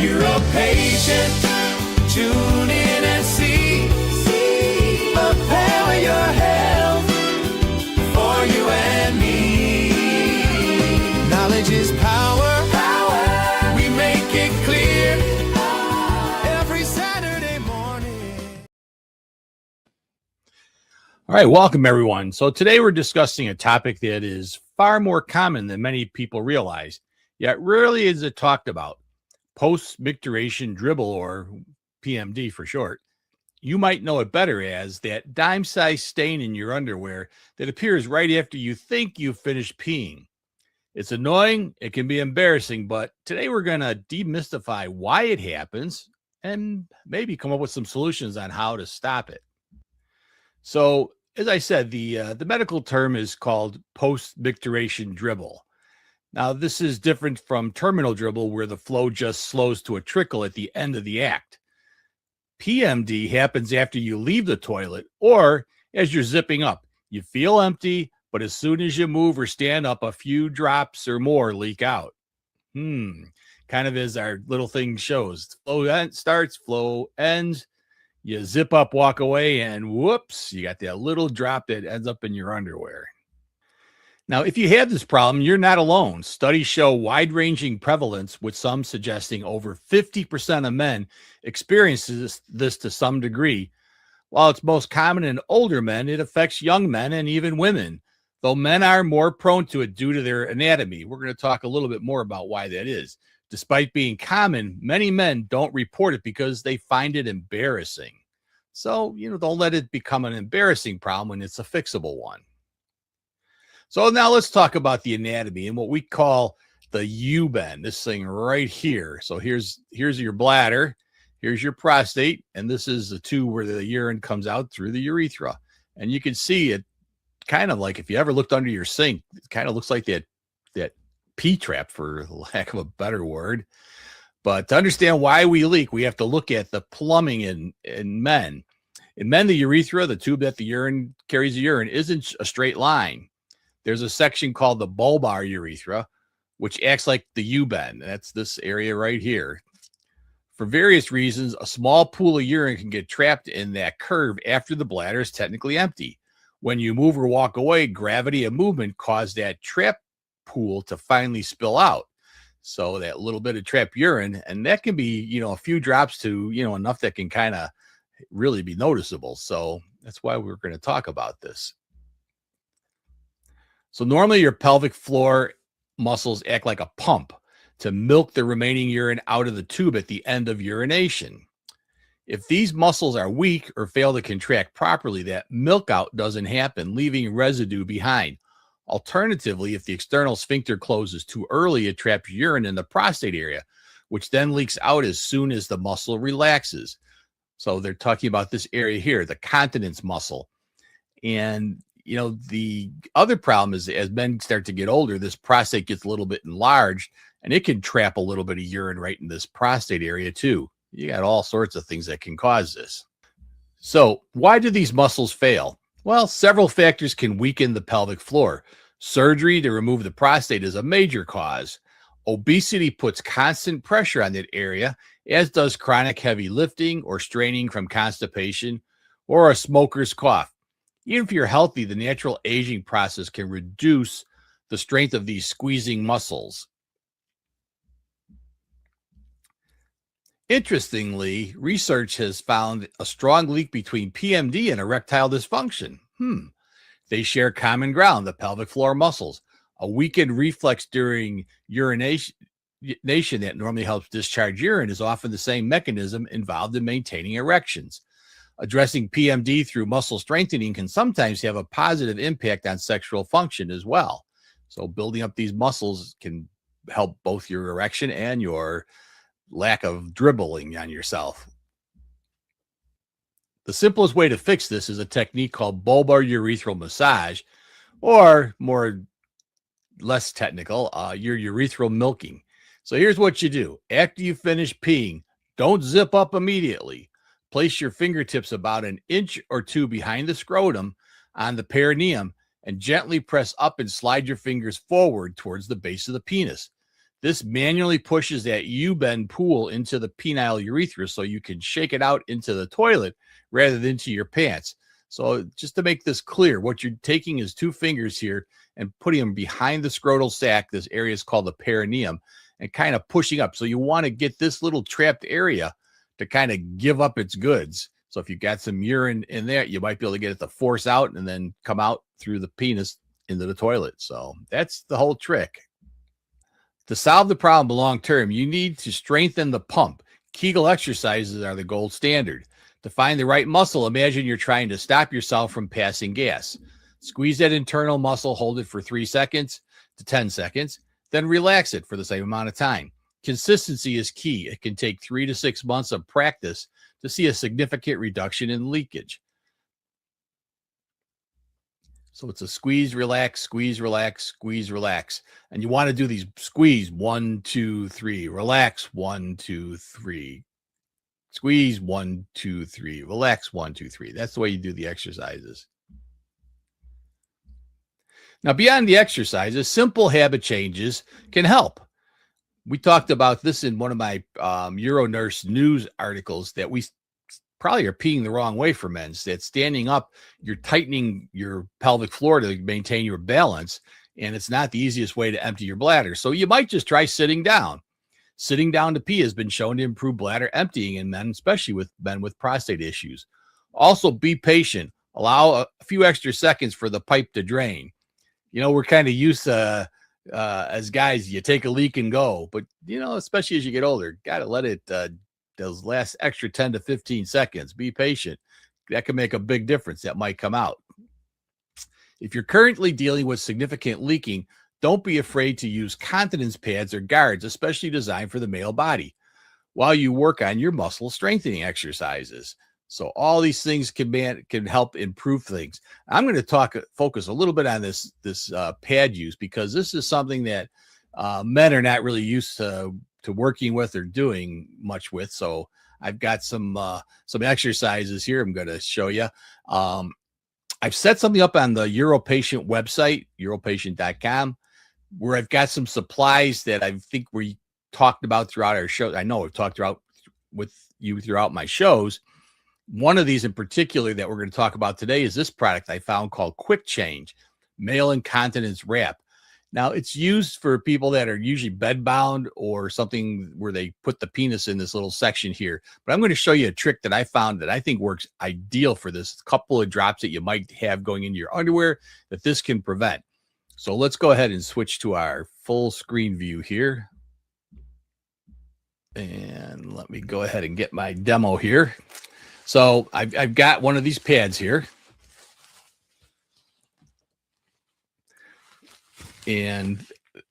UroPatient. Tune in and see. Prepare your health for you and me. Knowledge is power. We make it clear every Saturday morning. All right, welcome everyone. So today we're discussing a topic that is far more common than many people realize, yet rarely is it talked about. Post-micturition dribble, or PMD for short. You might know it better as that dime-sized stain in your underwear that appears right after you think you've finished peeing. It's annoying, it can be embarrassing, but today we're going to demystify why it happens and maybe come up with some solutions on how to stop it. So, as I said, the medical term is called post-micturition dribble. Now, this is different from terminal dribble, where the flow just slows to a trickle at the end of the act. PMD happens after you leave the toilet or as you're zipping up. You feel empty, but as soon as you move or stand up, a few drops or more leak out. Kind of as our little thing shows. Flow starts, flow ends. You zip up, walk away, and whoops, you got that little drop that ends up in your underwear. Now, if you have this problem, you're not alone. Studies show wide-ranging prevalence, with some suggesting over 50% of men experience this to some degree. While it's most common in older men, it affects young men and even women, though men are more prone to it due to their anatomy. We're going to talk a little bit more about why that is. Despite being common, many men don't report it because they find it embarrassing. So, don't let it become an embarrassing problem when it's a fixable one. So now let's talk about the anatomy and what we call the U-bend, this thing right here. So here's your bladder, here's your prostate, and this is the tube where the urine comes out through the urethra. And you can see it kind of like, if you ever looked under your sink, it kind of looks like that P-trap, for lack of a better word. But to understand why we leak, we have to look at the plumbing in men. In men, the urethra, the tube that the urine carries the urine, isn't a straight line. There's a section called the bulbar urethra, which acts like the U-bend. That's this area right here. For various reasons, a small pool of urine can get trapped in that curve after the bladder is technically empty. When you move or walk away, gravity and movement cause that trap pool to finally spill out. So that little bit of trapped urine, and that can be, a few drops to, enough that can kind of really be noticeable. So that's why we're going to talk about this. So normally your pelvic floor muscles act like a pump to milk the remaining urine out of the tube at the end of urination. If these muscles are weak or fail to contract properly, that milk out doesn't happen, leaving residue behind. Alternatively, if the external sphincter closes too early, it traps urine in the prostate area, which then leaks out as soon as the muscle relaxes. So they're talking about this area here, the continence muscle. And the other problem is, as men start to get older, this prostate gets a little bit enlarged, and it can trap a little bit of urine right in this prostate area too. You got all sorts of things that can cause this. So why do these muscles fail? Well, several factors can weaken the pelvic floor. Surgery to remove the prostate is a major cause. Obesity puts constant pressure on that area, as does chronic heavy lifting or straining from constipation or a smoker's cough. Even if you're healthy, the natural aging process can reduce the strength of these squeezing muscles. Interestingly, research has found a strong link between PMD and erectile dysfunction. They share common ground, the pelvic floor muscles. A weakened reflex during urination that normally helps discharge urine is often the same mechanism involved in maintaining erections. Addressing PMD through muscle strengthening can sometimes have a positive impact on sexual function as well. So building up these muscles can help both your erection and your lack of dribbling on yourself. The simplest way to fix this is a technique called bulbar urethral massage, or less technical, your urethral milking. So here's what you do. After you finish peeing, don't zip up immediately. Place your fingertips about an inch or two behind the scrotum on the perineum and gently press up and slide your fingers forward towards the base of the penis. This manually pushes that U-bend pool into the penile urethra so you can shake it out into the toilet rather than to your pants. So just to make this clear, what you're taking is 2 fingers here and putting them behind the scrotal sac. This area is called the perineum, and kind of pushing up. So you want to get this little trapped area to kind of give up its goods. So if you got some urine in there, you might be able to get it to force out and then come out through the penis into the toilet. So that's the whole trick. To solve the problem long term, you need to strengthen the pump. Kegel exercises are the gold standard. To find the right muscle, imagine you're trying to stop yourself from passing gas. Squeeze that internal muscle, hold it for 3 seconds to 10 seconds, then relax it for the same amount of time. Consistency is key. It can take 3 to 6 months of practice to see a significant reduction in leakage. So it's a squeeze, relax, squeeze, relax, squeeze, relax. And you want to do these squeeze 1, 2, 3, relax 1, 2, 3, squeeze 1, 2, 3, relax 1, 2, 3. That's the way you do the exercises. Now, beyond the exercises, simple habit changes can help. We talked about this in one of my UroNurse news articles, that we probably are peeing the wrong way for men. That standing up, you're tightening your pelvic floor to maintain your balance, and it's not the easiest way to empty your bladder. So you might just try sitting down. Sitting down to pee has been shown to improve bladder emptying in men, especially with men with prostate issues. Also, be patient. Allow a few extra seconds for the pipe to drain. You know, we're kind of used to, as guys, you take a leak and go. But, you know, especially as you get older, got to let it those last extra 10 to 15 seconds. Be patient. That can make a big difference. That might come out. If you're currently dealing with significant leaking, don't be afraid to use continence pads or guards, especially designed for the male body, while you work on your muscle strengthening exercises. So all these things can help improve things. I'm going to focus a little bit on this pad use, because this is something that men are not really used to working with or doing much with. So I've got some exercises here I'm going to show you. I've set something up on the UroPatient website, uropatient.com, where I've got some supplies that I think we talked about throughout our show. I know I've talked about with you throughout my shows. One of these in particular that we're going to talk about today is this product I found called Quick Change Male Incontinence Wrap. Now, it's used for people that are usually bedbound or something where they put the penis in this little section here. But I'm going to show you a trick that I found that I think works ideal for this. A couple of drops that you might have going into your underwear that this can prevent. So let's go ahead and switch to our full screen view here. And let me go ahead and get my demo here. So I've got one of these pads here. And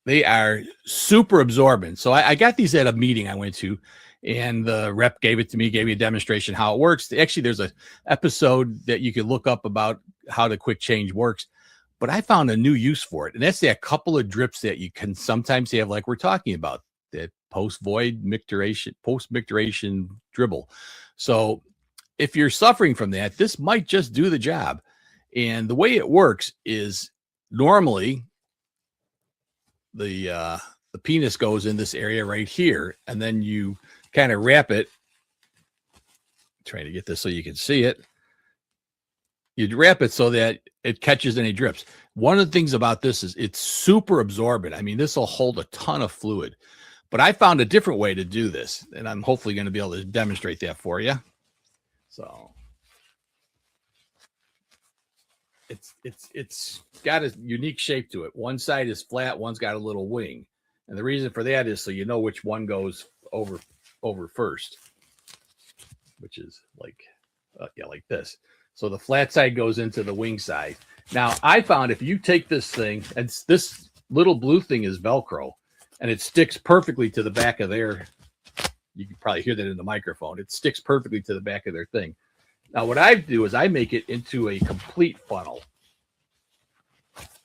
they are super absorbent. So I got these at a meeting I went to, and the rep gave it to me, gave me a demonstration how it works. Actually, there's an episode that you can look up about how the Quick Change works. But I found a new use for it, and that's that couple of drips that you can sometimes have, like we're talking about, that post-void micturition, post-micturition dribble. So if you're suffering from that, this might just do the job. And the way it works is normally the penis goes in this area right here, and then you kind of wrap it. Trying to get this so you can see it. You'd wrap it so that it catches any drips. One of the things about this is it's super absorbent. I mean, this will hold a ton of fluid. But I found a different way to do this, and I'm hopefully going to be able to demonstrate that for you. So it's got a unique shape to it. One side is flat, one's got a little wing. And the reason for that is so you know which one goes over first, which is like this. So the flat side goes into the wing side. Now, I found if you take this thing, and this little blue thing is Velcro, and it sticks perfectly to the back of their, you can probably hear that in the microphone. It sticks perfectly to the back of their thing. Now, what I do is I make it into a complete funnel.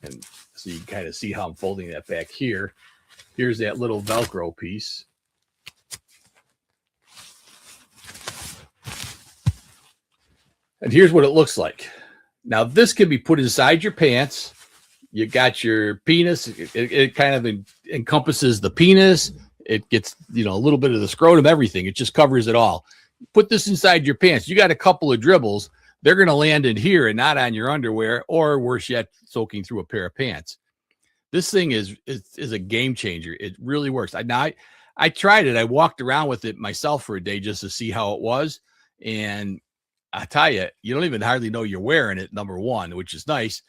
And so you can kind of see how I'm folding that back here. Here's that little Velcro piece. And here's what it looks like. Now, this can be put inside your pants. you got your penis. It kind of encompasses the penis. It gets, a little bit of the scrotum, everything. It just covers it all. Put this inside your pants. You got a couple of dribbles. They're going to land in here and not on your underwear, or worse yet, soaking through a pair of pants. This thing is a game changer. It really works. I tried it. I walked around with it myself for a day just to see how it was. And I tell you, you don't even hardly know you're wearing it, number one, which is nice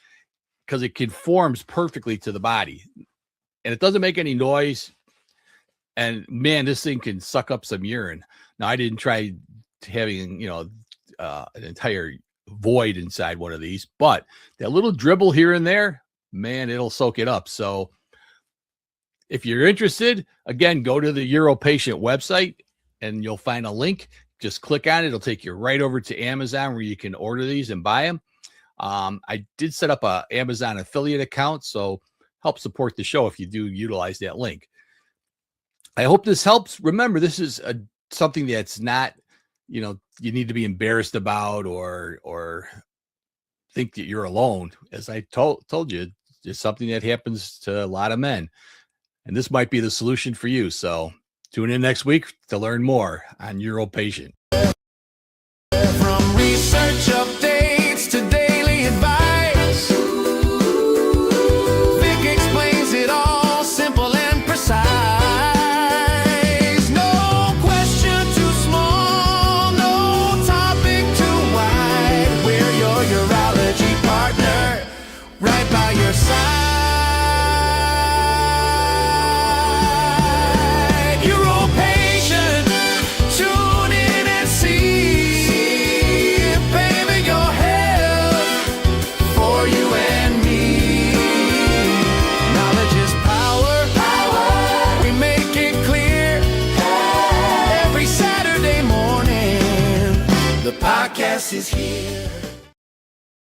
because it conforms perfectly to the body and it doesn't make any noise. And man, this thing can suck up some urine. Now, I didn't try having, an entire void inside one of these, but that little dribble here and there, man, it'll soak it up. So if you're interested, again, go to the UroPatient website and you'll find a link. Just click on it. It'll take you right over to Amazon where you can order these and buy them. I did set up a Amazon affiliate account, so help support the show if you do utilize that link. I hope this helps. Remember, this is something that's not, you need to be embarrassed about or think that you're alone. As I told you, it's something that happens to a lot of men, and this might be the solution for you. So tune in next week to learn more on UroPatient. From research updates to daily advice, Vic explains it all simple and precise. No question too small, no topic too wide. We're your urology partner, right by your side. UroPatient, tune in and see, baby, your health for you and me. Knowledge is power, power. We make it clear every Saturday morning. The podcast is here.